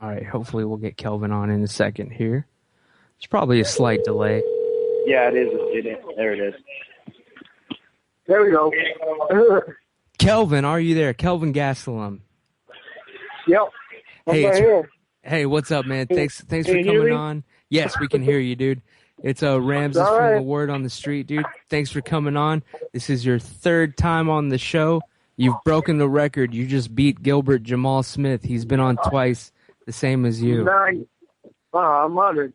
All right, hopefully we'll get Kelvin on in a second here. There's probably a slight delay. Yeah, it is. There it is. There we go. Kelvin, are you there? Kelvin Gastelum. Yep. Hey, what's up, man? Thanks for coming on. Yes, we can hear you, dude. It's Ramses from The Word on the Street, dude. Thanks for coming on. This is your third time on the show. You've broken the record. You just beat Gilbert Jamal Smith. He's been on twice, the same as you. Nice. I'm honored.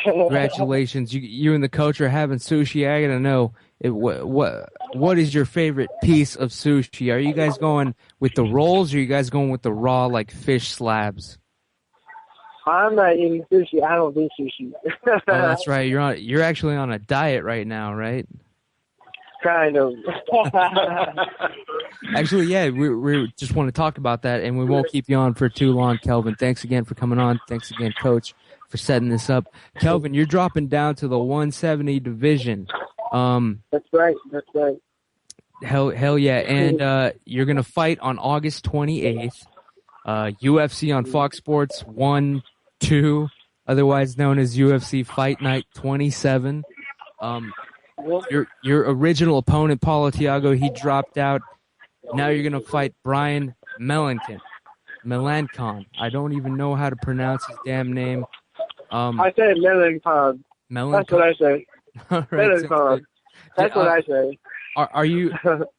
Congratulations. You and the coach are having sushi. I gotta know, what is your favorite piece of sushi? Are you guys going with the rolls, or are you guys going with the raw, like, fish slabs? I'm not eating sushi. I don't do sushi. Oh, that's right. You're actually on a diet right now, right? Kind of. Actually, yeah, we just want to talk about that, and we won't keep you on for too long, Kelvin. Thanks again for coming on. Thanks again, Coach, for setting this up. Kelvin, you're dropping down to the 170 division. That's right. Hell yeah. And you're going to fight on August 28th. UFC on Fox Sports 1, 2, otherwise known as UFC Fight Night 27. Your original opponent, Paulo Thiago, he dropped out. Now you're going to fight Brian Melancon. I don't even know how to pronounce his damn name. I say Melancon. That's what I say. All right, Melancon. That's what I say. Are you?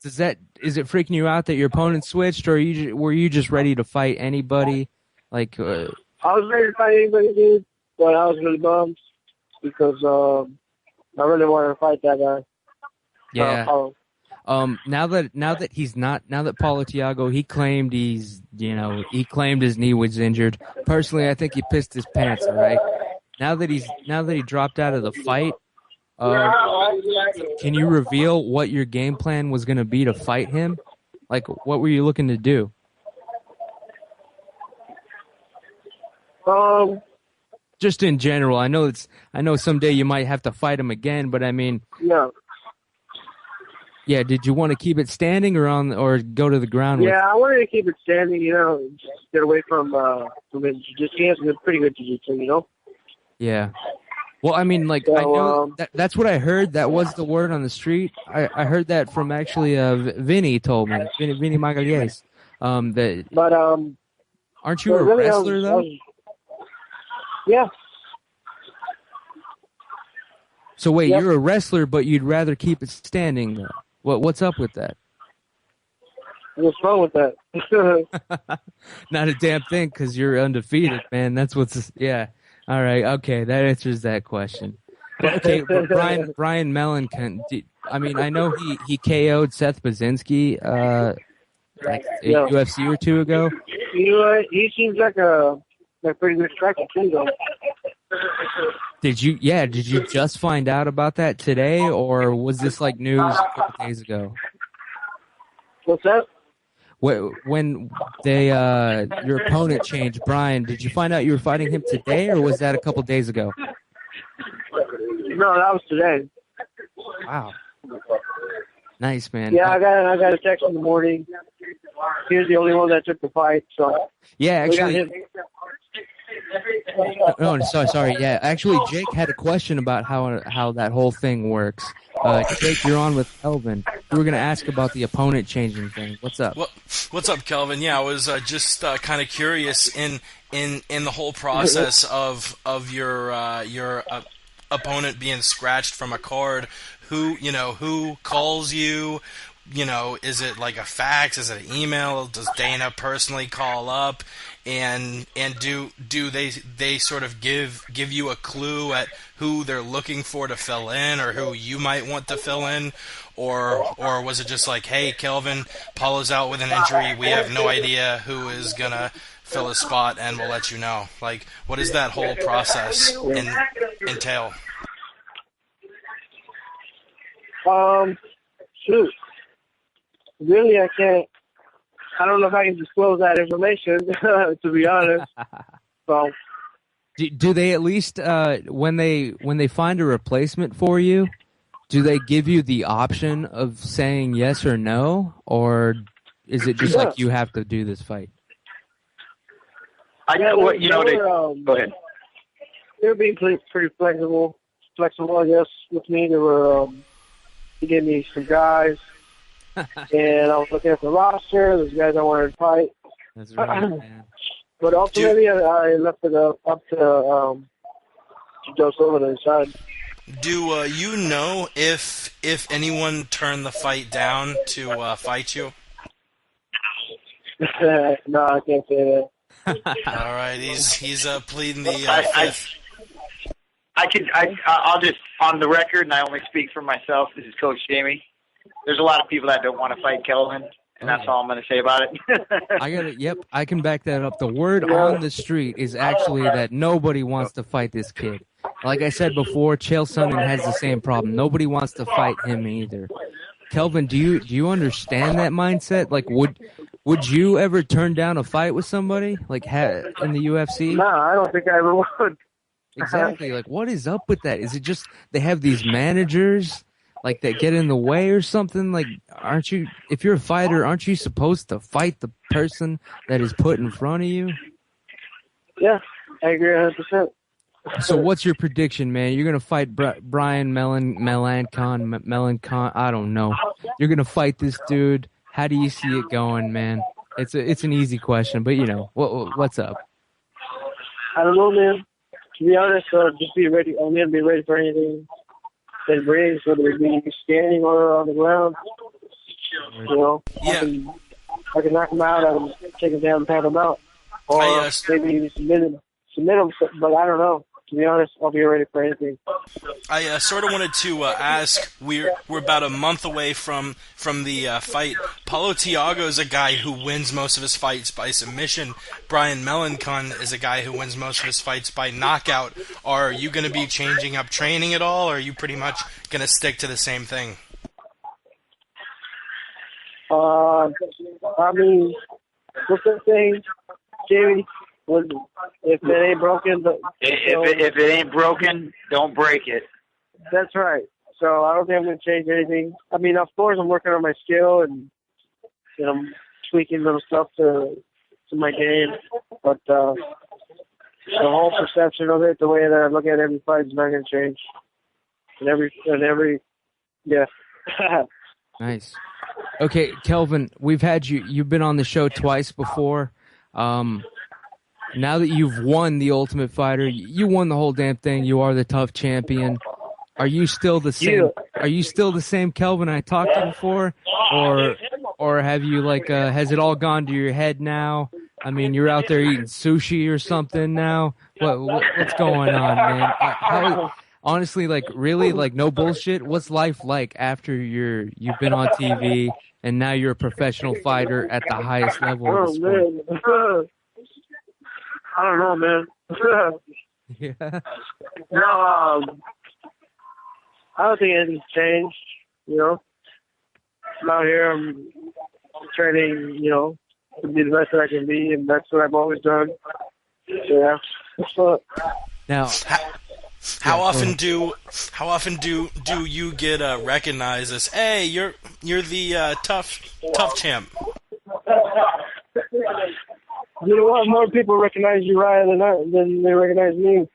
Is it freaking you out that your opponent switched, or were you just ready to fight anybody? Like, I was ready to fight anybody, dude, but I was really bummed because I really wanted to fight that guy. Yeah. Now that Paulo Thiago, he claimed he claimed his knee was injured. Personally, I think he pissed his pants. All right. Now that he dropped out of the fight, can you reveal what your game plan was going to be to fight him? Like, what were you looking to do? Just in general. I know someday you might have to fight him again, but I mean, yeah. Yeah, did you want to keep it standing or go to the ground? Yeah, I wanted to keep it standing, just get away from jiu-jitsu. He has a pretty good jiu-jitsu, Yeah. Well, I mean, like, so, I know that's what I heard. That was the word on the street. I heard that from actually Vinny told me. Vinny Magalhães. But aren't you a wrestler though? Yeah. So wait, You're a wrestler, but you'd rather keep it standing though. What's up with that? What's wrong with that? Not a damn thing, because you're undefeated, man. That's what's yeah. All right, okay, that answers that question. Okay, but Brian Melancon, I mean, I know he KO'd Seth Baczynski like a UFC or two ago. He seems like a pretty good striker too, though. Did you just find out about that today, or was this like news a couple days ago? What's that? When your opponent changed, Brian, did you find out you were fighting him today, or was that a couple days ago? No, that was today. Wow. Nice, man. Yeah, I got a text in the morning. He was the only one that took the fight, so. Yeah, actually. No, sorry. Yeah, actually, Jake had a question about how that whole thing works. Jake, you're on with Kelvin. We were going to ask about the opponent changing thing. What's up? Well, what's up, Kelvin? Yeah, I was just kind of curious in the whole process of your opponent being scratched from a card. Who calls you? Is it like a fax? Is it an email? Does Dana personally call up? And do they sort of give you a clue at who they're looking for to fill in, or who you might want to fill in, or was it just like, hey, Kelvin, Paulo's out with an injury, we have no idea who is gonna fill a spot, and we'll let you know? Like, what does that whole process entail? Shoot. Really, I can't. I don't know if I can disclose that information, to be honest. So, do they at least when they find a replacement for you, do they give you the option of saying yes or no, or is it just like you have to do this fight? I know what you know. Go ahead. They were being pretty flexible, I guess, with me. They were, he gave me some guys, and I was looking at the roster. There's guys I wanted to fight. That's right, man. But ultimately, I left it up to Joe Sullivan and decide. Do you know if anyone turned the fight down to fight you? No, I can't say that. All right, he's pleading the fifth. I'll just, on the record, and I only speak for myself, this is Coach Jamie. There's a lot of people that don't want to fight Kelvin, and that's all I'm going to say about it. Yep, I can back that up. The word on the street is actually that nobody wants to fight this kid. Like I said before, Chael Sonnen has the same problem. Nobody wants to fight him either. Kelvin, do you understand that mindset? Like, would you ever turn down a fight with somebody like in the UFC? No, I don't think I ever would. Exactly. Like, what is up with that? Is it just they have these managers like that get in the way or something? Like, if you're a fighter, aren't you supposed to fight the person that is put in front of you? Yeah, I agree 100%. So what's your prediction, man? You're going to fight Brian Melancon? I don't know. You're going to fight this dude. How do you see it going, man? It's an easy question, but, what's up? I don't know, man. To be honest, just be ready. I'm going to be ready for anything that brings, whether it be standing or on the ground. Yeah. I can knock him out. I can take him down and pat him out. Or maybe submit him, but I don't know. To be honest, I'll be ready for anything. I sort of wanted to ask. We're about a month away from the fight. Paulo Thiago is a guy who wins most of his fights by submission. Brian Melancon is a guy who wins most of his fights by knockout. Are you going to be changing up training at all, or are you pretty much going to stick to the same thing? I mean, what's that thing, Jamie? If it ain't broken, if it ain't broken, don't break it. That's right. So I don't think I'm going to change anything. I mean, of course, I'm working on my skill and I'm tweaking little stuff to my game. But the whole perception of it, the way that I look at every fight, is not going to change. Yeah. Nice. Okay, Kelvin, we've had you've been on the show twice before. Now that you've won the Ultimate Fighter, you won the whole damn thing. You are the tough champion. Are you still the same? Are you still the same Kelvin I talked to before, or have you has it all gone to your head now? I mean, you're out there eating sushi or something now. What's going on, man? Honestly, really, no bullshit. What's life like after you've been on TV and now you're a professional fighter at the highest level of the sport? I don't know, man. Yeah. No, I don't think anything's changed. I'm out here. I'm training. To be the best that I can be, and that's what I've always done. Yeah. Now, how often do you get recognized as, hey, you're the tough champ? You know what? More people recognize Uriah than they recognize me.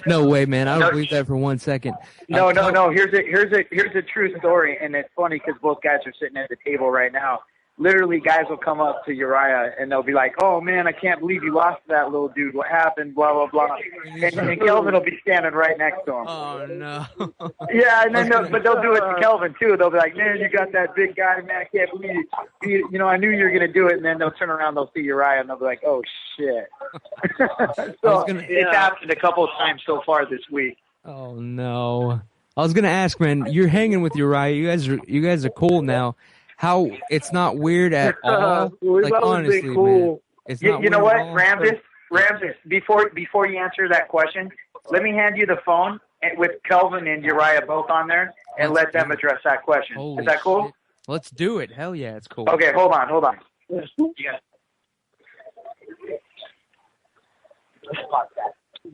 No way, man! I don't believe that for 1 second. No. Here's a true story, and it's funny because both guys are sitting at the table right now. Literally, guys will come up to Uriah and they'll be like, "Oh man, I can't believe you lost to that little dude. What happened? Blah blah blah." And Kelvin will be standing right next to him. Oh no. Yeah, and then but they'll do it to Kelvin too. They'll be like, "Man, you got that big guy, man. I can't believe you. I knew you were gonna do it." And then they'll turn around, they'll see Uriah, and they'll be like, "Oh shit." So it's happened a couple of times so far this week. Oh no. I was gonna ask, man. You're hanging with Uriah. You guys are cool now. How it's not weird at all? Honestly, cool. Man, it's not you know what, all. Ramses? Before you answer that question, let me hand you the phone with Kelvin and Uriah both on there, and let them address that question. Holy Is that cool? Shit. Let's do it. Hell yeah, it's cool. Okay, hold on. Yeah. You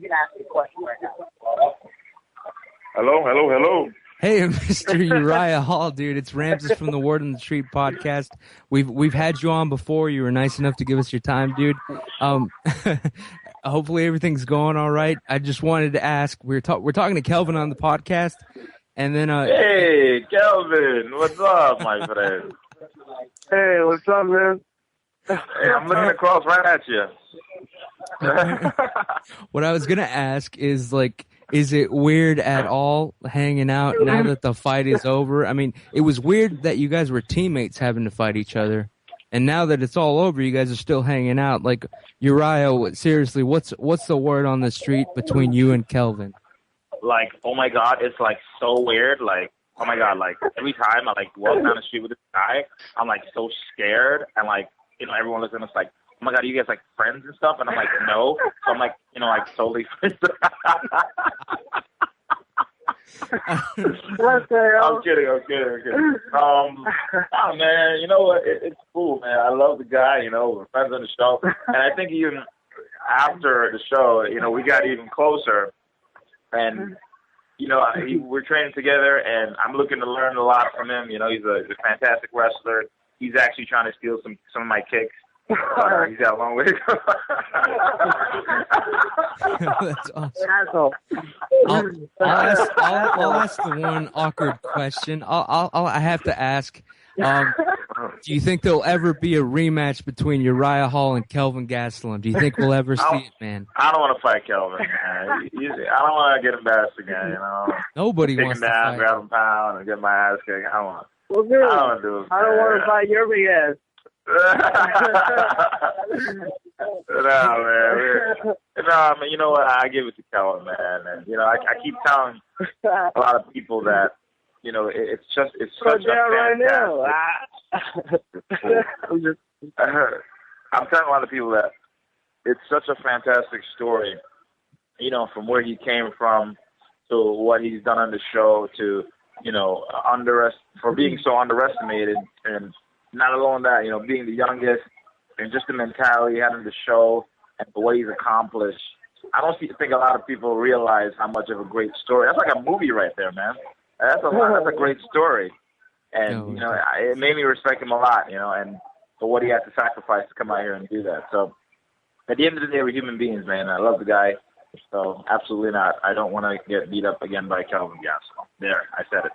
can ask me a question right now. Hello. Hey, Mr. Uriah Hall, dude. It's Ramses from the Word on the Street podcast. We've had you on before. You were nice enough to give us your time, dude. Hopefully everything's going all right. I just wanted to ask. We're talking to Kelvin on the podcast, and then Hey, Kelvin, what's up, my friend? Hey, what's up, man? Hey, I'm looking across right at you. What I was gonna ask is like, is it weird at all hanging out now that the fight is over? I mean, it was weird that you guys were teammates having to fight each other, and now that it's all over, you guys are still hanging out. Like, Uriah, seriously, what's the word on the street between you and Kelvin? Like, oh my God, it's like so weird. Like, oh my God, like every time I like walk down the street with this guy, I'm like so scared, and like, you know, everyone looks at us like, oh my God, are you guys like friends and stuff? And I'm like, no. So I'm like, you know, like totally friends. What the hell? I'm kidding. Oh man, you know what? It's cool, man. I love the guy. You know, we're friends on the show, and I think even after the show, you know, we got even closer. And you know, we're training together, and I'm looking to learn a lot from him. You know, he's a fantastic wrestler. He's actually trying to steal some of my kicks. He's got a long way to go. That's awesome. I'll ask the one awkward question. I have to ask. Do you think there'll ever be a rematch between Uriah Hall and Kelvin Gastelum? Do you think we'll ever see it, man? I don't want to fight Kelvin, man. I don't want to get embarrassed again, you know. Nobody wants to fight. Take him down, grab him pound, and get my ass kicked. I don't want. Well, good. I don't want to do it. I don't want to fight your big ass. No, man. You know what? I give it to Kelvin, man. And you know, I keep telling a lot of people that, you know, it's such a fantastic. I'm telling a lot of people that it's such a fantastic story. You know, from where he came from to what he's done on the show to, you know, for being so underestimated, and not alone that, you know, being the youngest and just the mentality he had in the show and the way he's accomplished. I don't think a lot of people realize how much of a great story. That's like a movie right there, man. That's a great story. And, you know, it made me respect him a lot, you know, and for what he had to sacrifice to come out here and do that. So at the end of the day, we're human beings, man. I love the guy. So absolutely not. I don't want to get beat up again by Kelvin Gastelum. There, I said it.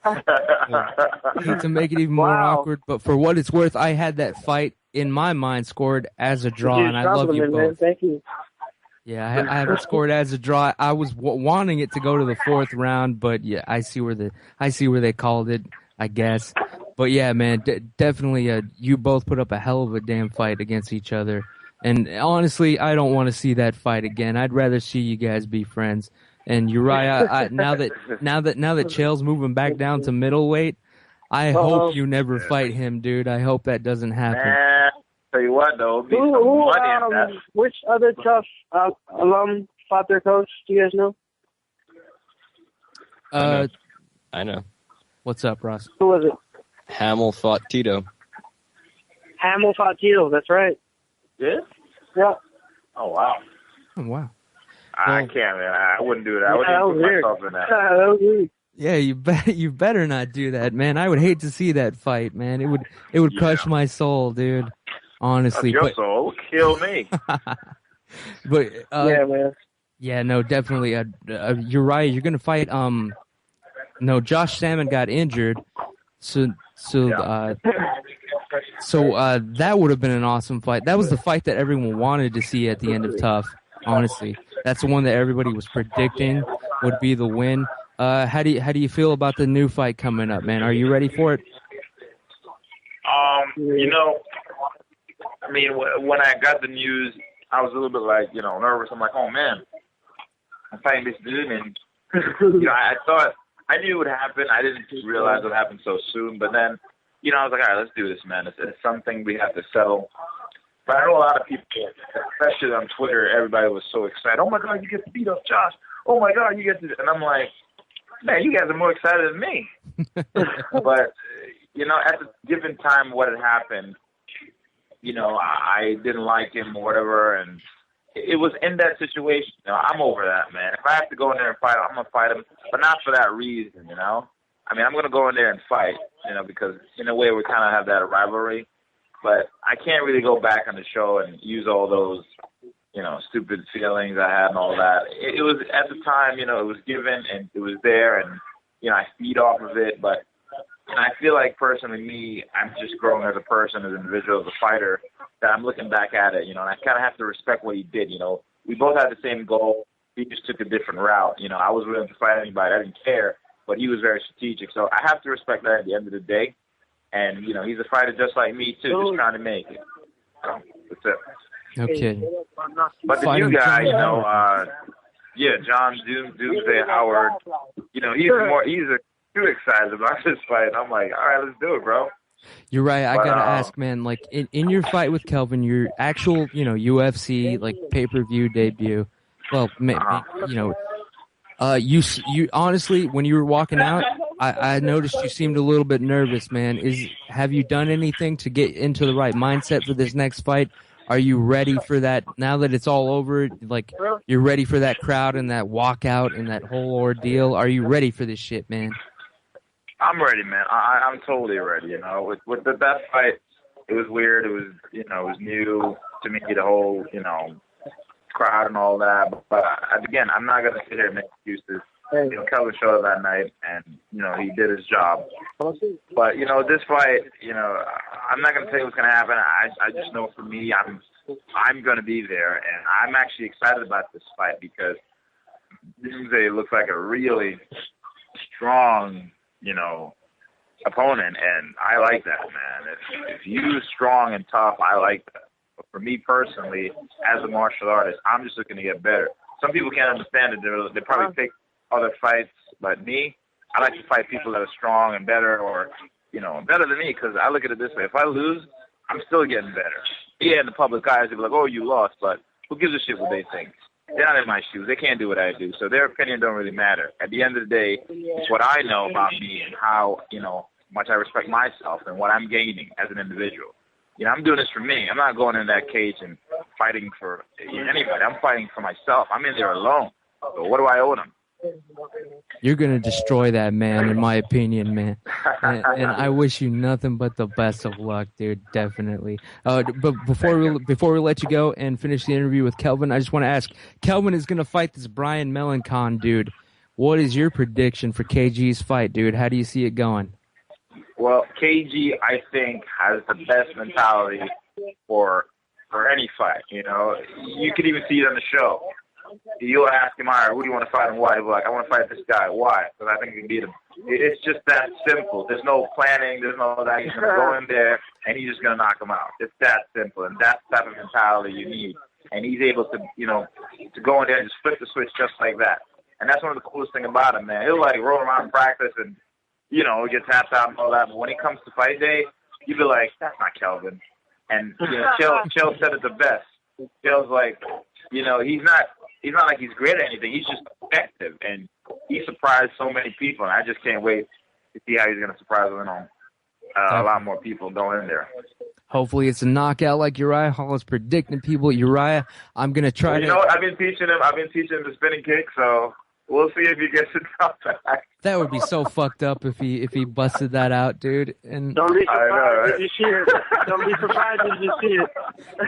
I hate to make it even more awkward, but for what it's worth, I had that fight in my mind scored as a draw, and I love you both. Man. Thank you. Yeah, I have it scored as a draw. I was wanting it to go to the fourth round, but yeah, I see where they called it, I guess. But yeah, man, definitely, you both put up a hell of a damn fight against each other. And honestly, I don't want to see that fight again. I'd rather see you guys be friends. And Uriah, now that Chael's moving back down to middleweight, I hope you never fight him, dude. I hope that doesn't happen. Tell you what, though, which other tough alum fought their coach? Do you guys know? I know. What's up, Ross? Who was it? Hamill fought Tito. Hamill fought Tito. That's right. Yeah? Yeah. Oh, wow. Oh, wow. I can't, man. I wouldn't do that. I wouldn't put myself in that. That was weird. Yeah, you better not do that, man. I would hate to see that fight, man. It would crush my soul, dude. Honestly, your soul kill me. But yeah, man. Yeah, no, definitely. Uriah, you're gonna fight. No, Josh Salmon got injured, so that would have been an awesome fight. That was the fight that everyone wanted to see at the end of Tough. Honestly, that's the one that everybody was predicting would be the win. How do you feel about the new fight coming up, man? Are you ready for it? You know, I mean, when I got the news, I was a little bit like, you know, nervous. I'm like, oh man, I'm fighting this dude, and you know, I knew it would happen. I didn't realize it would happen so soon, but then, you know, I was like, all right, let's do this, man. It's something we have to settle. But I know a lot of people, especially on Twitter, everybody was so excited. Oh my God, you get to beat up Josh. Oh my God, you get to, and I'm like, man, you guys are more excited than me. But, you know, at the given time what had happened, you know, I didn't like him or whatever, and it was in that situation. You know, I'm over that, man. If I have to go in there and fight, I'm gonna fight him, but not for that reason. You know, I mean, I'm gonna go in there and fight. You know, because in a way we kind of have that rivalry, but I can't really go back on the show and use all those, you know, stupid feelings I had and all that. It was at the time, you know, it was given and it was there, and you know, I feed off of it, but. And I feel like personally, me, I'm just growing as a person, as an individual, as a fighter, that I'm looking back at it, you know, and I kind of have to respect what he did, you know. We both had the same goal. He just took a different route. You know, I was willing to fight anybody. I didn't care, but he was very strategic. So I have to respect that at the end of the day. And, you know, he's a fighter just like me, too, just trying to make it. So that's it. Okay. But the new guy, you know, John Doomsday Howard, you know, he's too excited about this fight. I'm like, all right, let's do it, bro. You're right. I gotta ask, man. Like in your fight with Kelvin, your actual, you know, UFC like pay-per-view debut. Well, you know, you honestly, when you were walking out, I noticed you seemed a little bit nervous, man. Have you done anything to get into the right mindset for this next fight? Are you ready for that now that it's all over? Like, you're ready for that crowd and that walkout and that whole ordeal? Are you ready for this shit, man? I'm ready, man. I'm totally ready. You know, with that fight, it was weird. It was, you know, it was new to me, the whole, you know, crowd and all that. But again, I'm not gonna sit here and make excuses. You know, Kelvin showed up that night, and you know, he did his job. But you know, this fight, you know, I'm not gonna tell you what's gonna happen. I just know for me, I'm gonna be there, and I'm actually excited about this fight because Doomsday looks like a really strong, you know, opponent, and I like that, man. If you're strong and tough, I like that. But for me personally, as a martial artist, I'm just looking to get better. Some people can't understand it. They probably pick other fights, but me, I like to fight people that are strong and better, or, you know, better than me, because I look at it this way. If I lose, I'm still getting better. Yeah, in the public eyes, they'll be like, oh, you lost, but who gives a shit what they think? They're not in my shoes. They can't do what I do. So their opinion don't really matter. At the end of the day, it's what I know about me and how, you know, much I respect myself and what I'm gaining as an individual. You know, I'm doing this for me. I'm not going in that cage and fighting for anybody. I'm fighting for myself. I'm in there alone. So what do I owe them? You're going to destroy that, man, in my opinion, man. And I wish you nothing but the best of luck, dude, definitely. But before we let you go and finish the interview with Kelvin, I just want to ask, Kelvin is going to fight this Brian Melancon, dude. What is your prediction for KG's fight, dude? How do you see it going? Well, KG, I think, has the best mentality for any fight, you know. You could even see it on the show. You'll ask him, all right, who do you want to fight and why? He'll be like, I want to fight this guy. Why? Because I think he can beat him. It's just that simple. There's no planning. There's no that. He's going to go in there, and he's just going to knock him out. It's that simple, and that's the type of mentality you need. And he's able to, you know, to go in there and just flip the switch just like that. And that's one of the coolest things about him, man. He'll, like, roll around in practice and, you know, get tapped out and all that. But when it comes to fight day, you'll be like, that's not Kelvin. And, you know, Chael said it the best. Chael's like, you know, he's not like he's great at anything. He's just effective, and he surprised so many people. And I just can't wait to see how he's going to surprise, you know, a lot more people going in there. Hopefully, it's a knockout like Uriah Hall is predicting. People, Uriah, I'm going to try to. You know what? I've been teaching him the spinning kick, so we'll see if he gets it out back. That would be so fucked up if he busted that out, dude. And don't be surprised if you see it. Don't be surprised if you see it.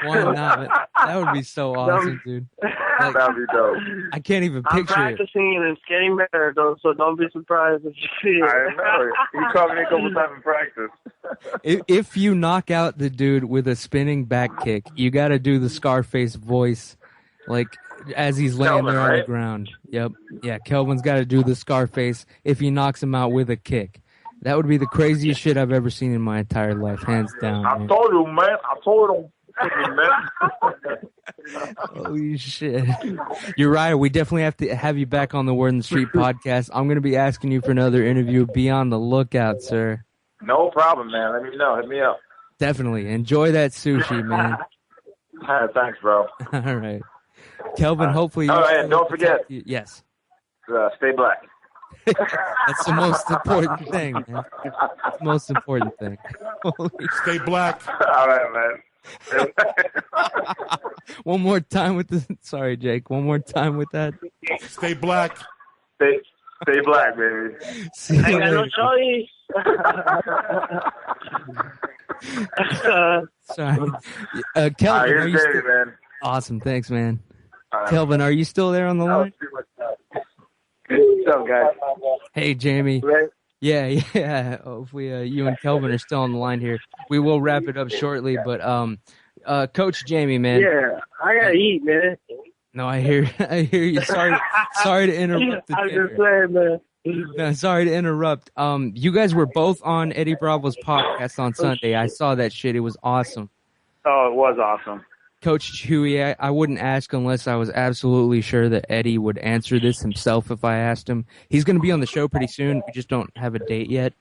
Why not? That would be so awesome, dude. Like, that'd be dope. I can't even picture it. I'm practicing and it's getting better, though, so don't be surprised if you see it. I know. You caught me a couple times in practice. If you knock out the dude with a spinning back kick, you got to do the Scarface voice, like as he's laying Kelvin, there on right? the ground. Yep. Yeah, Kelvin's got to do the Scarface if he knocks him out with a kick. That would be the craziest shit I've ever seen in my entire life, hands down. I told you, man. I told him. Man. Holy shit. You're right. We definitely have to have you back on the Word in the Street podcast. I'm going to be asking you for another interview. Be on the lookout, sir. No problem, man. Let me know. Hit me up. Definitely. Enjoy that sushi, man. Thanks, bro. All right. Kelvin, hopefully... Oh, and don't forget. Yes. Stay black. That's the most important thing, man. That's the most important thing. Stay black. All right, man. One more time with the. Sorry, Jake. One more time with that. Stay black. Stay black, baby. See you I got no later. choice. Sorry. Kelvin, Here's are you David, still... man. Awesome. Thanks, man. Kelvin, are you still there on the line? What's up, guys? Hey, Jamie. Right. Yeah. Hopefully, you and Kelvin are still on the line here. We will wrap it up shortly, but Coach Jamie, man. Yeah, I gotta eat, man. No, I hear you. Sorry to interrupt. I'm just saying, man. No, sorry to interrupt. You guys were both on Eddie Bravo's podcast on Sunday. I saw that shit. It was awesome. Oh, it was awesome. Coach Huey, I wouldn't ask unless I was absolutely sure that Eddie would answer this himself if I asked him. He's going to be on the show pretty soon. We just don't have a date yet.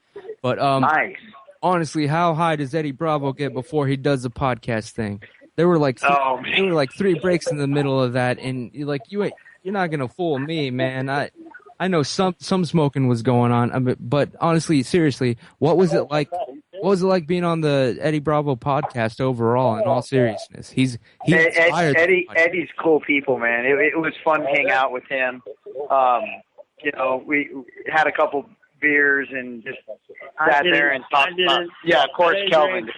But Nice. honestly, how high does Eddie Bravo get before he does the podcast thing? There were like three breaks in the middle of that, and you're not going to fool me, man. I know some smoking was going on, but honestly, seriously, what was it like? What was it like being on the Eddie Bravo podcast overall? In all seriousness, he inspired Eddie's cool people, man. It was fun to hang out with him. We had a couple beers and just sat there and talked about. Yeah, of course, Kelvin.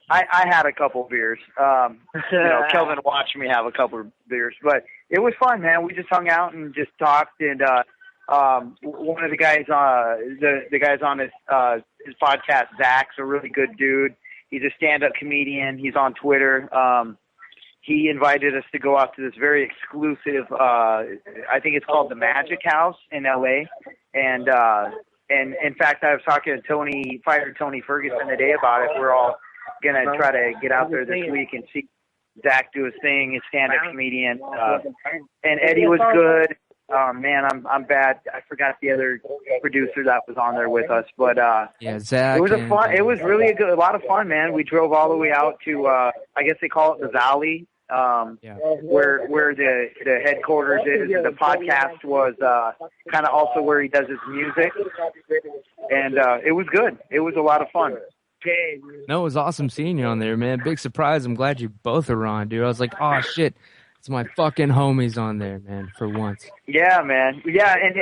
I had a couple beers. Kelvin watched me have a couple of beers, but it was fun, man. We just hung out and just talked. And one of the guys, the guys on his podcast, Zach's a really good dude. He's a stand-up comedian. He's on Twitter. He invited us to go out to this very exclusive, I think it's called the Magic House in LA. And in fact, I was talking to fighter Tony Ferguson today about it. We're all going to try to get out there this week and see Zach do his thing, his stand-up comedian. And Eddie was good. Man, I'm bad. I forgot the other producer that was on there with us, but Zach. It was it was really a lot of fun, man. We drove all the way out to I guess they call it the Valley, where the headquarters is. The podcast was kind of also where he does his music, and it was good. It was a lot of fun. No, it was awesome seeing you on there, man. Big surprise. I'm glad you both are on, dude. I was like, oh shit. It's my fucking homies on there, man, for once. Yeah, man. Yeah, and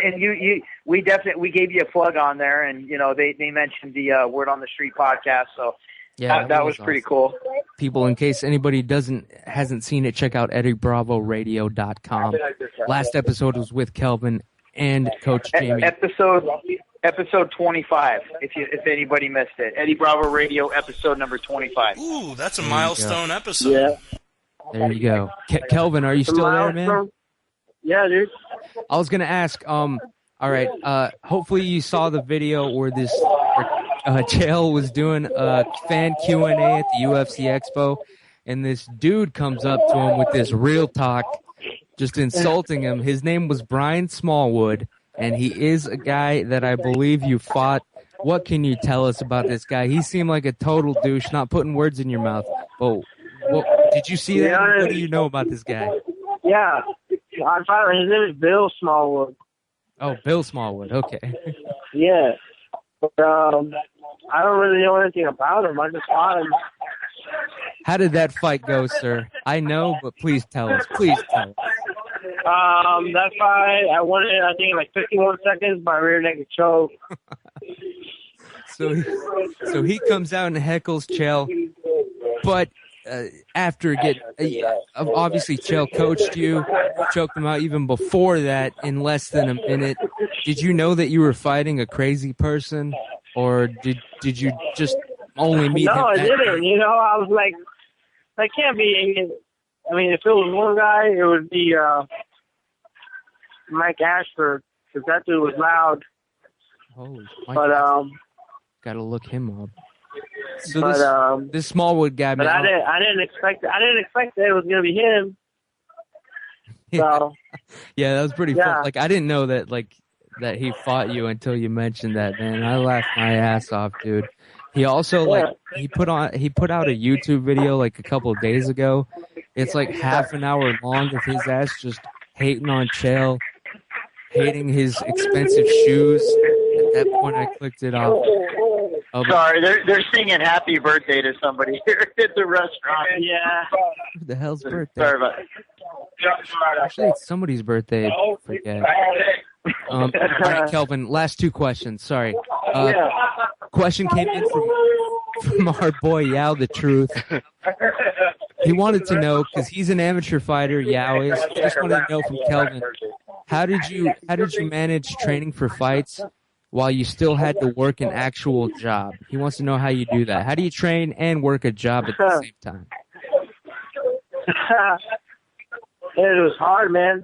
we gave you a plug on there, and they mentioned the Word on the Street podcast, so yeah, that was pretty cool. People, in case anybody hasn't seen it, check out EddieBravoRadio.com. Last episode was with Kelvin and Coach Jamie. Episode 25. If anybody missed it, Eddie Bravo Radio episode number 25. Ooh, that's a milestone episode. Yeah. There you go. Kelvin, are you still there, man? Yeah, dude. I was going to ask, all right, hopefully you saw the video where Chael was doing a fan Q&A at the UFC Expo, and this dude comes up to him with this real talk, just insulting him. His name was Brian Smallwood, and he is a guy that I believe you fought. What can you tell us about this guy? He seemed like a total douche, not putting words in your mouth, but... Well, did you see that? What do you know about this guy? Yeah. His name is Bill Smallwood. Oh, Bill Smallwood. Okay. Yeah. But, I don't really know anything about him. I just fought him. How did that fight go, sir? I know, but please tell us. Please tell us. That fight, I won it, I think, in like 51 seconds by rear naked choke. So he comes out and heckles Chael, but... after obviously Chael coached you, choked him out even before that in less than a minute. Did you know that you were fighting a crazy person, or did you just only meet him? No, I didn't. I was like, that can't be. I mean, if it was one guy, it would be Mike Ashford, because that dude was loud. Gotta look him up. So this Smallwood guy, man. But I didn't expect that it was gonna be him. So yeah, that was pretty fun. Like I didn't know that he fought you until you mentioned that, man. I laughed my ass off, dude. He also he put out a YouTube video like a couple of days ago. It's like half an hour long of his ass just hating on Chael. hating his expensive shoes. At that point, I clicked it off. Sorry, they're singing "Happy Birthday" to somebody here at the restaurant. Yeah. Who the hell's birthday? Sorry about Actually, it's somebody's birthday. I forget. All right, Kelvin, last two questions. Sorry. Question came in from our boy Yao the Truth. He wanted to know, because he's an amateur fighter, Yao is. He just wanted to know from Kelvin, how did you manage training for fights while you still had to work an actual job? He wants to know how you do that. How do you train and work a job at the same time? It was hard, man.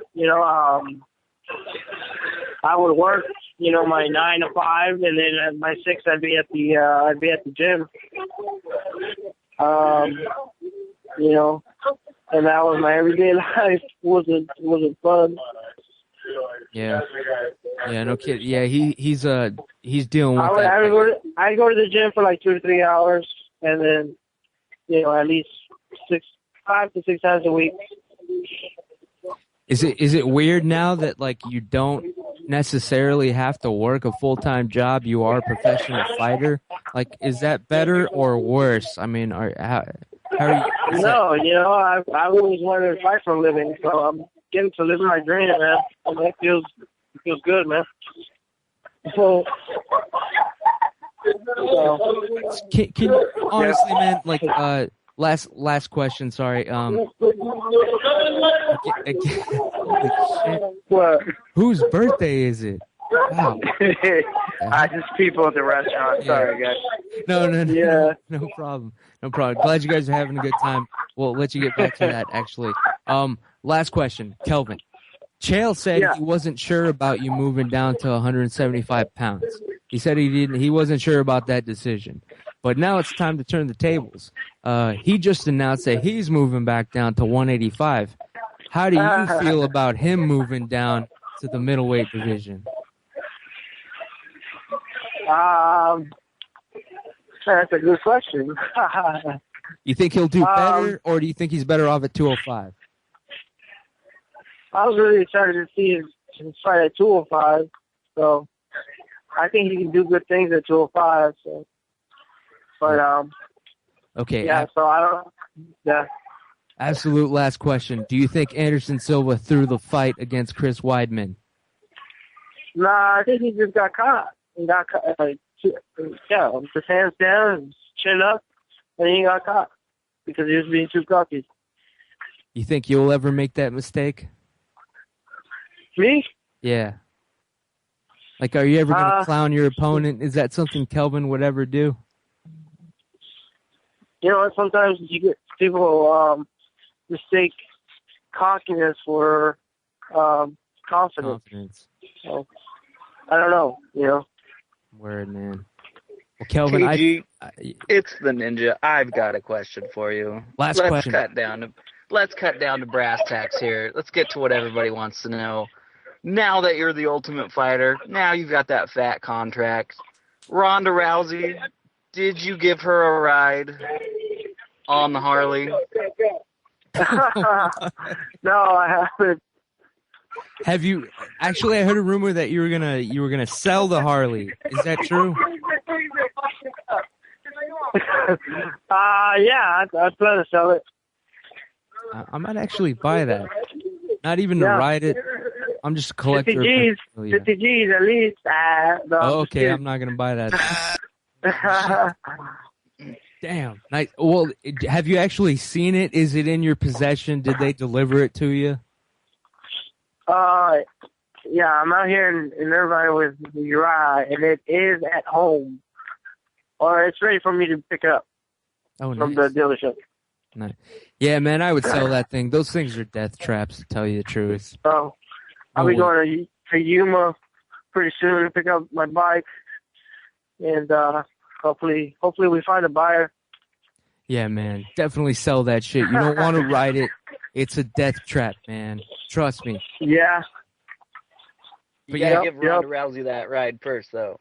I would work, my 9 to 5, and then at my 6, I'd be at the gym. And that was my everyday life. Wasn't fun. Yeah, no kid. Yeah, he's dealing with that. I go to the gym for like 2 to 3 hours, and then at least 5 to 6 times a week. Is it weird now that like you don't necessarily have to work a full-time job? You are a professional fighter. Like, is that better or worse? I mean, how are you? No, I've always wanted to fight for a living, so I'm getting to live my dream, man. And that feels good, man. So can you, honestly, man, like last question, sorry. What? Whose birthday is it? Wow. Just people at the restaurant. Sorry, guys. No, Yeah. no problem. No problem. Glad you guys are having a good time. We'll let you get back to that, actually. Last question, Kelvin. Chael said he wasn't sure about you moving down to 175 pounds. He said he wasn't sure about that decision. But now it's time to turn the tables. He just announced that he's moving back down to 185. How do you feel about him moving down to the middleweight division? That's a good question. You think he'll do better, or do you think he's better off at 205? I was really excited to see his fight at 205. So I think he can do good things at 205. So, but okay. Yeah. So I don't. Yeah. Absolute last question. Do you think Anderson Silva threw the fight against Chris Weidman? Nah, I think he just got caught. He got caught. His hands down, chin up, and he got caught because he was being too cocky. You think you'll ever make that mistake? Me? Yeah. Like, are you ever going to clown your opponent? Is that something Kelvin would ever do? Sometimes you get people mistake cockiness for confidence. So, I don't know, Word, man. Well, Kelvin, KG, it's the Ninja. I've got a question for you. Let's question. Let's cut down to brass tacks here. Let's get to what everybody wants to know. Now that you're the Ultimate Fighter, now you've got that fat contract. Ronda Rousey, did you give her a ride on the Harley? No, I haven't. Have you? Actually, I heard a rumor that you were gonna sell the Harley. Is that true? Yeah, I plan to sell it. I might actually buy that. Not even to ride it. I'm just a collector. 50 G's at least. No, okay, I'm not gonna buy that. Damn. Nice. Well, have you actually seen it? Is it in your possession? Did they deliver it to you? Yeah, I'm out here in Irvine with Uriah, and it is at home. Or it's ready for me to pick up from the dealership. Nice. Yeah, man, I would sell that thing. Those things are death traps, to tell you the truth. So I'll be going to Yuma pretty soon to pick up my bike, and hopefully we find a buyer. Yeah, man, definitely sell that shit. You don't want to ride it. It's a death trap, man. Trust me. Yeah. You gotta give Ronda Rousey that ride first, though.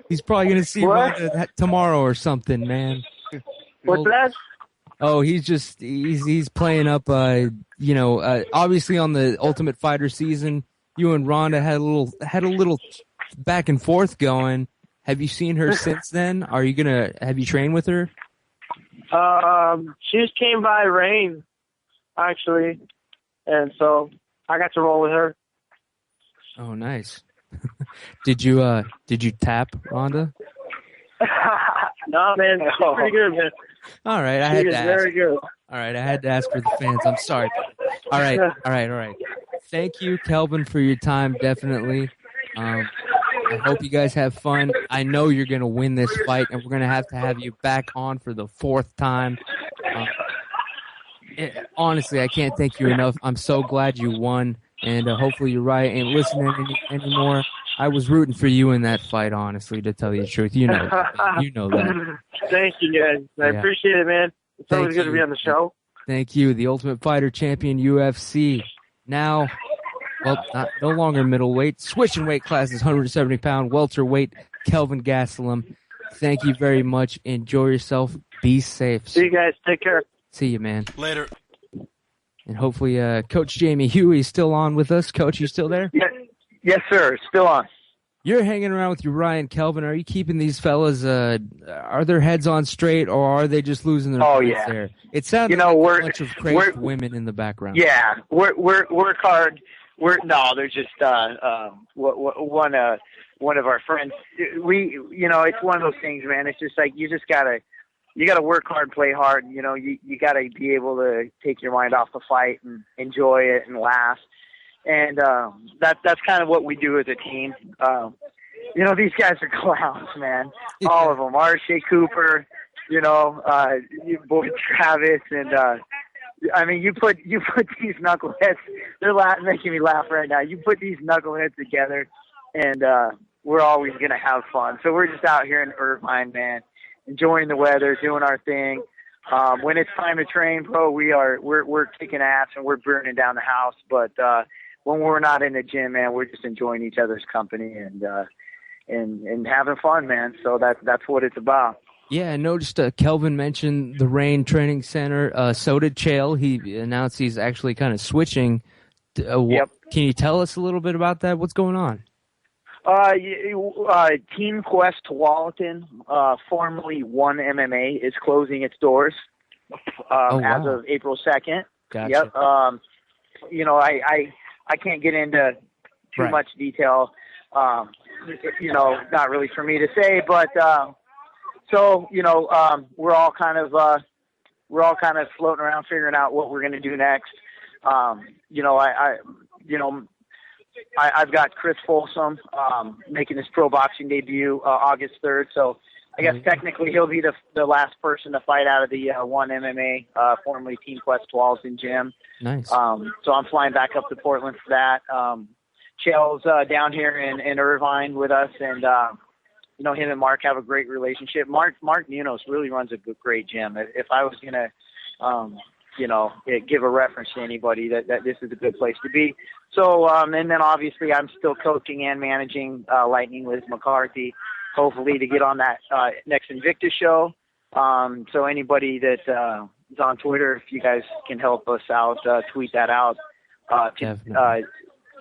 He's probably gonna see Ronda tomorrow or something, man. What's that? Oh, he's playing up obviously on the Ultimate Fighter season, you and Ronda had a little back and forth going. Have you seen her since then? Have you trained with her? She just came by Rain, actually, and so I got to roll with her. Oh, nice. Did you tap Ronda? No, man, she's pretty good, man. All right, I had to ask. Very good. All right, I had to ask for the fans. I'm sorry. All right. Thank you, Kelvin, for your time. Definitely. I hope you guys have fun. I know you're going to win this fight, and we're going to have you back on for the 4th time. Honestly, I can't thank you enough. I'm so glad you won, and hopefully Uriah ain't listening anymore. I was rooting for you in that fight, honestly, to tell you the truth. You know that. You know that. Thank you, guys. I appreciate it, man. It's always good to be on the show. Thank you. The Ultimate Fighter champion, UFC. Now, no longer middleweight. Switching weight classes, 170-pound welterweight, Kelvin Gastelum. Thank you very much. Enjoy yourself. Be safe. See you guys. Take care. See you, man. Later. And hopefully Coach Jamie Huey is still on with us. Coach, you still there? Yes, sir. Still on. You're hanging around with Uriah and Kelvin. Are you keeping these fellas, are their heads on straight, or are they just losing their minds there? It sounds like a bunch of crazy women in the background. Yeah, work hard. They're just one of our friends. It's one of those things, man. It's just like you gotta work hard, play hard. You gotta be able to take your mind off the fight and enjoy it and laugh. And that's kind of what we do as a team. These guys are clowns, man. All of them. R.J. Cooper, your boy Travis, and you put these knuckleheads. They're making me laugh right now. You put these knuckleheads together, and we're always gonna have fun. So we're just out here in Irvine, man, enjoying the weather, doing our thing. When it's time to train, bro, we're kicking ass and we're burning down the house. But when we're not in the gym, man, we're just enjoying each other's company and having fun, man. So that's what it's about. Yeah, I noticed Kelvin mentioned the Rain Training Center. So did Chael. He announced he's actually kind of switching. Yep. Can you tell us a little bit about that? What's going on? Team Quest Tualatin, formerly One MMA, is closing its doors as of April 2nd. Gotcha. Yep. I can't get into too much detail. Not really for me to say, but we're all kind of floating around figuring out what we're going to do next. I've got Chris Folsom making his pro boxing debut August 3rd, so I guess technically he'll be the last person to fight out of the One MMA, formerly Team Quest Tualatin gym. Nice. So I'm flying back up to Portland for that. Chael's down here in Irvine with us, and him and Mark have a great relationship. Mark Munoz really runs a great gym. If I was gonna give a reference to anybody, that this is a good place to be. So and then obviously I'm still coaching and managing Lightning Liz McCarthy, hopefully to get on that next Invictus show. So anybody that is on Twitter, if you guys can help us out, tweet that out.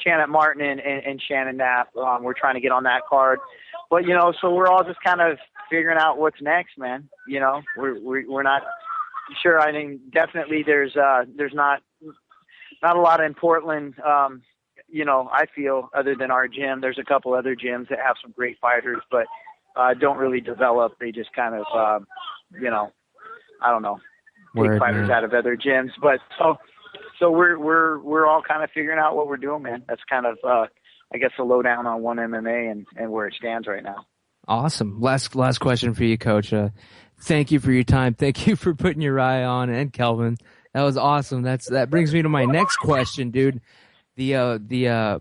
Janet Martin and Shannon Knapp, we're trying to get on that card. But, so we're all just kind of figuring out what's next, man. We're not sure. I mean, definitely there's not a lot in Portland, I feel, other than our gym. There's a couple other gyms that have some great fighters, but don't really develop. They just kind of, I don't know, take fighters out of other gyms. But so we're all kind of figuring out what we're doing, man. That's kind of, I guess, a lowdown on One MMA and where it stands right now. Awesome. Last question for you, Coach. Thank you for your time. Thank you for putting Uriah on and Kelvin. That was awesome. That brings me to my next question, dude. They were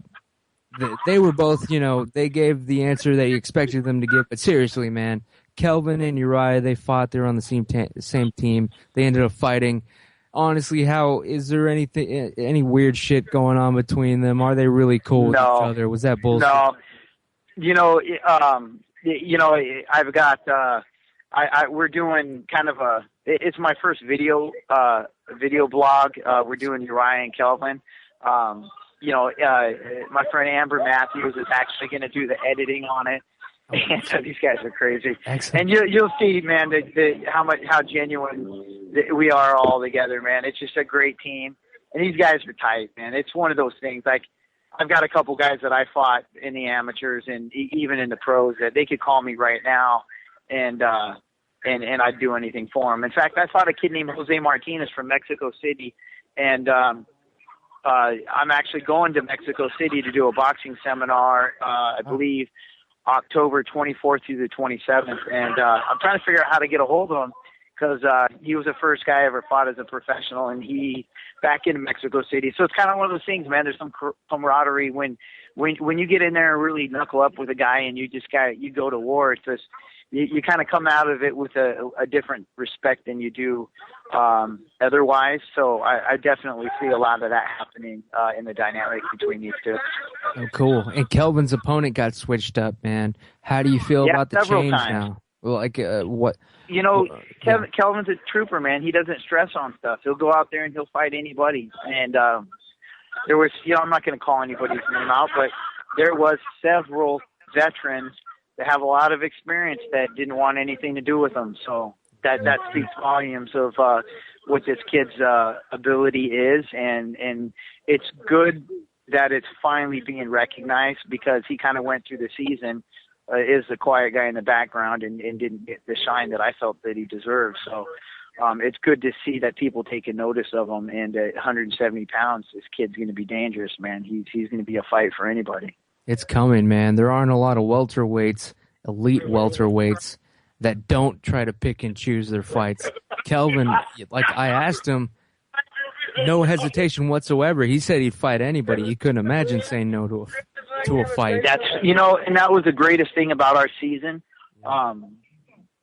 both, they gave the answer that you expected them to give. But seriously, man, Kelvin and Uriah, they fought. They were on the same team. They ended up fighting. Honestly, is there any weird shit going on between them? Are they really cool with each other? Was that bullshit? No. I've got, we're doing kind of it's my first video blog. We're doing Uriah and Kelvin. My friend Amber Matthews is actually going to do the editing on it. And so these guys are crazy. Excellent. And you'll see, man, how genuine we are all together, man. It's just a great team. And these guys are tight, man. It's one of those things. Like, I've got a couple guys that I fought in the amateurs and even in the pros that they could call me right now, and I'd do anything for them. In fact, I fought a kid named Jose Martinez from Mexico City, and I'm actually going to Mexico City to do a boxing seminar, I believe October 24th through the 27th, and I'm trying to figure out how to get a hold of him, because he was the first guy I ever fought as a professional, and he back in Mexico City. So it's kind of one of those things, man. There's some camaraderie when you get in there and really knuckle up with a guy, and you go to war. It's just you kind of come out of it with a different respect than you do otherwise. So I definitely see a lot of that happening in the dynamic between these two. Oh, cool. And Kelvin's opponent got switched up, man. How do you feel about the change now? Well, like what? Kelvin's a trooper, man. He doesn't stress on stuff. He'll go out there and he'll fight anybody. And there was, I'm not going to call anybody's name out, but there was several veterans that have a lot of experience that didn't want anything to do with him. So that speaks volumes of what this kid's ability is, and it's good that it's finally being recognized, because he kind of went through the season is the quiet guy in the background and didn't get the shine that I felt that he deserved. So it's good to see that people taking notice of him. And at 170 pounds, this kid's going to be dangerous, man. He's going to be a fight for anybody. It's coming, man. There aren't a lot of welterweights, elite welterweights, that don't try to pick and choose their fights. Kelvin, like I asked him, no hesitation whatsoever. He said he'd fight anybody. He couldn't imagine saying no to a fight. That's and that was the greatest thing about our season.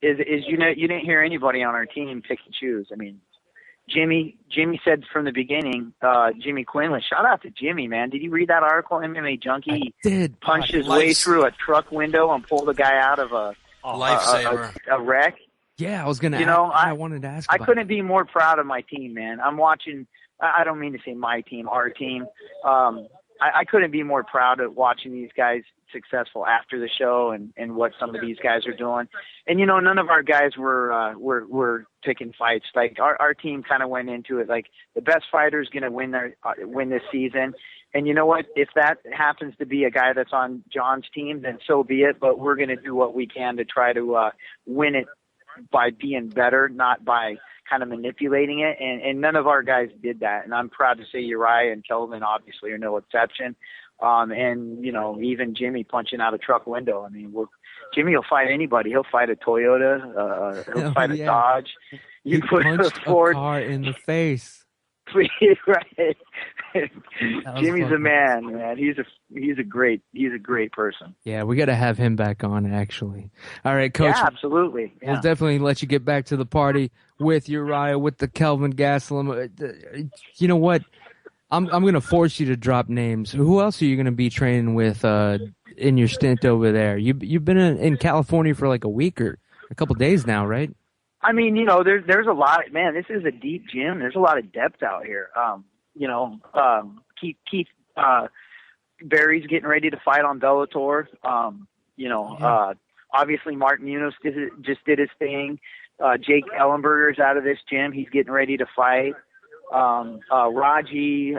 Is you didn't hear anybody on our team pick and choose. I mean, Jimmy said from the beginning, Jimmy Quinlan, shout out to Jimmy, man. Did you read that article? MMA Junkie? I did. Punched his way through a truck window and pulled a guy out of a wreck. Yeah, I was going to I wanted to ask about I couldn't be more proud of my team, man. I'm watching, I don't mean to say my team, our team. I couldn't be more proud of watching these guys successful after the show and what some of these guys are doing. And, none of our guys were picking fights. Like our team kind of went into it like the best fighter is going to win this season. And you know what? If that happens to be a guy that's on John's team, then so be it. But we're going to do what we can to try to win it by being better, not by kind of manipulating it. And none of our guys did that. And I'm proud to say Uriah and Kelvin obviously are no exception. And, even Jimmy punching out a truck window. I mean, Jimmy will fight anybody. He'll fight a Toyota. He'll fight a Dodge. You put a Ford. A car in the face. Right. Jimmy's a man. He's a great person. Yeah, we got to have him back on, actually. All right, Coach. Yeah, absolutely. Yeah. We'll definitely let you get back to the party with Uriah, with the Kelvin Gastelum. You know what? I'm going to force you to drop names. Who else are you going to be training with in your stint over there? You've been in California for like a week or a couple days now, right? I mean, there's a lot. Man, this is a deep gym. There's a lot of depth out here. Keith Barry's getting ready to fight on Bellator. Obviously Mark Munoz just did his thing. Jake Ellenberger's out of this gym. He's getting ready to fight. Raji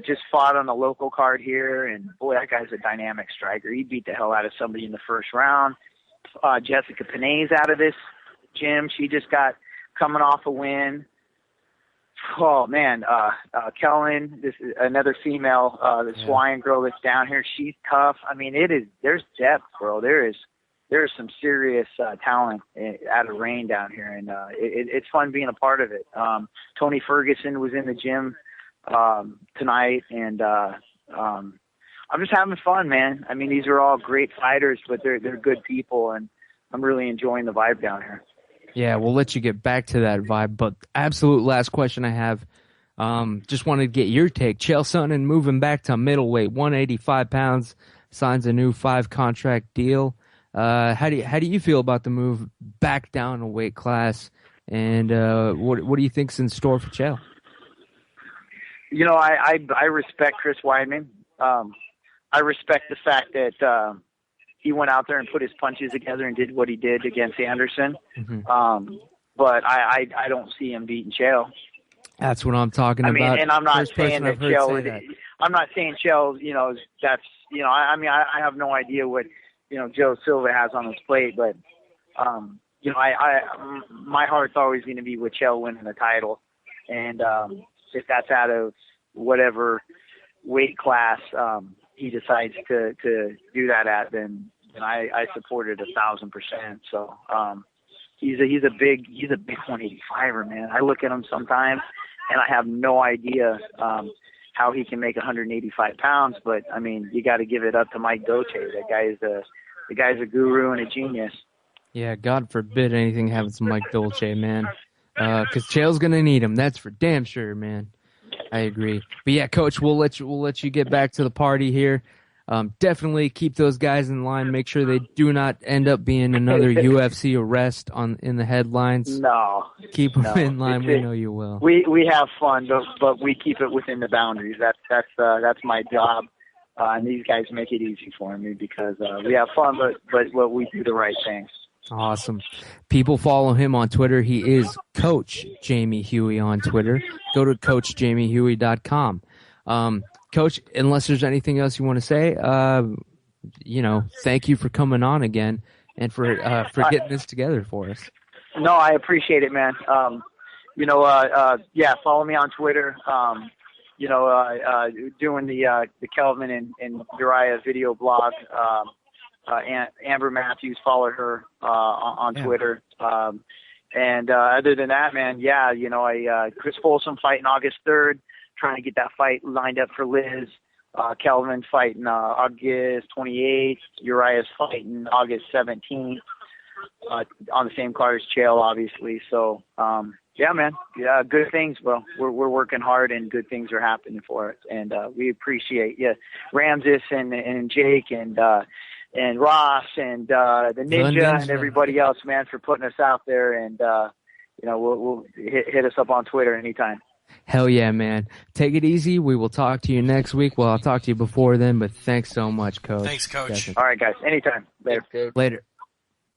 just fought on the local card here, and boy, that guy's a dynamic striker. He beat the hell out of somebody in the first round. Jessica Panay's out of this gym. She just got coming off a win. Oh man, Kellen, this is another female, the Swine girl that's down here. She's tough. I mean, there's depth, bro. There's some serious talent out of Rain down here, and it's fun being a part of it. Tony Ferguson was in the gym tonight, and I'm just having fun, man. I mean, these are all great fighters, but they're good people, and I'm really enjoying the vibe down here. Yeah, we'll let you get back to that vibe, but absolute last question I have. Just wanted to get your take. Chael Sonnen moving back to middleweight, 185 pounds, signs a new 5-contract deal. How do you feel about the move back down a weight class And what do you think's in store for Chael? You know, I respect Chris Weidman. I respect the fact that he went out there and put his punches together and did what he did against Anderson. Mm-hmm. But I don't see him beating Chael. That's what I'm talking about. I mean, and I'm not First saying that Chael. I'm not saying Chael. You know, that's I mean, I have no idea what Joe Silva has on his plate, but my heart's always going to be with Chael winning the title, and if that's out of whatever weight class he decides to do that at, then I support it 1,000%. So he's a big 185er, man. I look at him sometimes and I have no idea how he can make 185 pounds, but I mean, you got to give it up to Mike Doce. The guy's a guru and a genius. Yeah, God forbid anything happens to Mike Dolce, man. Because Chael's gonna need him. That's for damn sure, man. I agree. But yeah, Coach, we'll let you get back to the party here. Definitely keep those guys in line. Make sure they do not end up being another UFC arrest in the headlines. No, keep them in line. We know you will. We have fun, but we keep it within the boundaries. That's my job. And these guys make it easy for me because we have fun, but we do the right things. Awesome. People follow him on Twitter. He is Coach Jamie Huey on Twitter. Go to CoachJamieHuey.com. Coach, unless there's anything else you want to say, thank you for coming on again and for getting this together for us. No, I appreciate it, man. Follow me on Twitter. Doing the Kelvin and Uriah video blog. Amber Matthews, follow her on Twitter. And other than that, man, Chris Folsom fighting August 3rd, trying to get that fight lined up for Liz. Kelvin fighting August 28th. Uriah's fighting August 17th on the same card as Chael, obviously. So, man, good things, bro. We're working hard and good things are happening for us. And we appreciate you, Ramses and Jake and Ross and the Ninja and everybody else, man, for putting us out there. And, we'll hit us up on Twitter anytime. Hell yeah, man. Take it easy. We will talk to you next week. Well, I'll talk to you before then, but thanks so much, Coach. Thanks, Coach. All right, guys. Anytime. Later. Later.